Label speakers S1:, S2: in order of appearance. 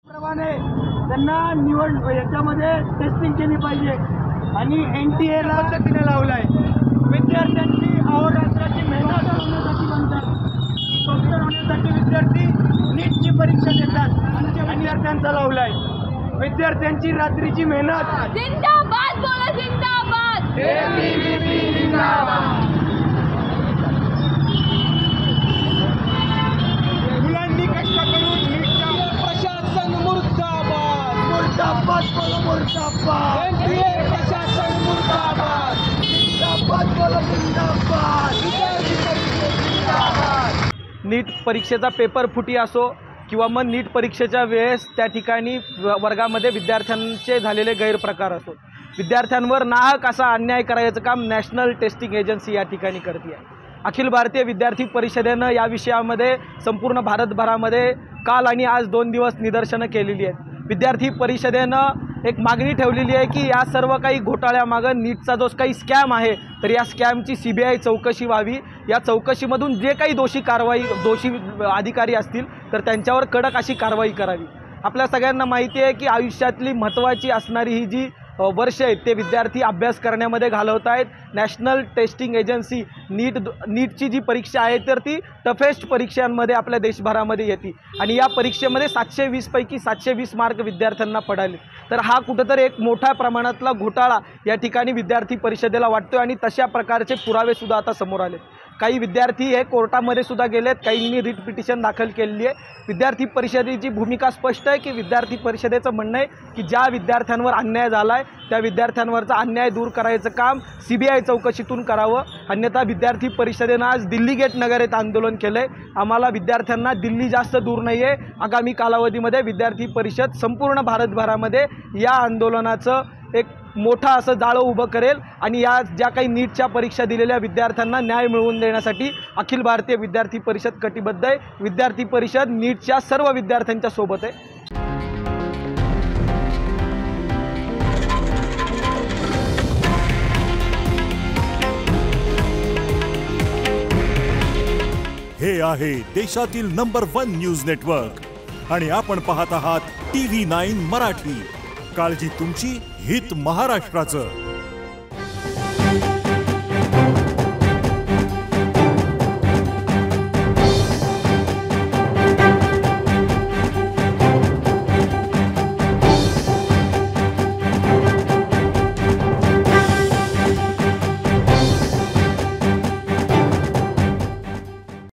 S1: प्रमाणे त्यांना निवड याच्यामध्ये टेस्टिंग केली पाहिजे आणि NTA पद्धतीने लावलाय। विद्यार्थ्यांची अहोरात्राची मेहनत होण्यासाठी म्हणतात डॉक्टर होण्यासाठी विद्यार्थी नीटची परीक्षा देतात आणि विद्यार्थ्यांचा लावलाय। विद्यार्थ्यांची रात्रीची मेहनत
S2: जिंदाबाद बोला जिंदाबाद
S1: ABVP जिंदाबाद। मुलांनी कष्ट करून नीटच्या प्रशासन मुर्दाबाद मुर्दाबाद बोला मुर्दाबाद NTA प्रशासन मुर्दाबाद जिंदाबाद बोला जिंदाबाद जिंदाबाद।
S3: नीट परीक्षेचा पेपर फुटी असो किंवा मग नीट परीक्षेच्या वेळेस त्या ठिकाणी वर्गामध्ये विद्यार्थ्यांचे झालेले गैरप्रकार असो, विद्यार्थ्यांवर नाहक असा अन्याय करायचं काम नॅशनल टेस्टिंग एजन्सी या ठिकाणी करते आहे। अखिल भारतीय विद्यार्थी परिषदेनं या विषयामध्ये संपूर्ण भारतभरामध्ये काल आणि आज 2 दिवस निदर्शनं केलेली आहेत। विद्यार्थी परिषदेनं एक मागणी ठेवलेली आहे की या सर्व काही घोटाळ्यामागं नीटचा जो काही स्कॅम आहे तर या स्कॅमची CBI चौकशी व्हावी। या चौकशीमधून जे काही दोषी अधिकारी असतील तर त्यांच्यावर कडक अशी कारवाई करावी। आपल्या सगळ्यांना माहिती आहे की आयुष्यातली महत्त्वाची असणारी ही जी वर्ष आहेत ते विद्यार्थी अभ्यास करण्यामध्ये घालवत आहेत। नॅशनल टेस्टिंग एजन्सी नीटची जी परीक्षा आहे तर ती टफेस्ट परीक्षांमध्ये आपल्या देशभरामध्ये येते आणि या परीक्षेमध्ये 720 पैकी 720 मार्क विद्यार्थ्यांना पडाले। तर हा कुठंतरी एक मोठ्या प्रमाणातला घोटाळा या ठिकाणी विद्यार्थी परिषदेला वाटतोय आणि तशा प्रकारचे पुरावेसुद्धा आता समोर आले। काही विद्यार्थी हे कोर्टामध्ये सुद्धा गेलेत, काहींनी रिट पिटिशन दाखल केलेली आहे। विद्यार्थी परिषदेची भूमिका स्पष्ट आहे की विद्यार्थी परिषदेचं म्हणणं आहे की ज्या विद्यार्थ्यांवर अन्याय झाला आहे त्या विद्यार्थ्यांवरचा अन्याय दूर करायचं काम CBI चौकशीतून करावं, अन्यथा विद्यार्थी परिषदेनं आज दिल्ली गेट नगर येथे आंदोलन केलं आहे। आम्हाला विद्यार्थ्यांना दिल्ली जास्त दूर नाही आहे। आगामी कालावधीमध्ये विद्यार्थी परिषद संपूर्ण भारतभरामध्ये या आंदोलनाचं एक मोठा असं जाळं उभं करेल आणि या ज्या काही नीटच्या परीक्षा दिलेल्या विद्यार्थ्यांना न्याय मिळवून देण्यासाठी अखिल भारतीय विद्यार्थी परिषद कटिबद्ध आहे। विद्यार्थी परिषद नीटच्या सर्व विद्यार्थ्यांच्या सोबत आहे।
S4: हे आहे देशातील नंबर 1 न्यूज नेटवर्क आणि आपण पाहत आहात TV9 मराठी। काळजी तुमची, हित महाराष्ट्राचं।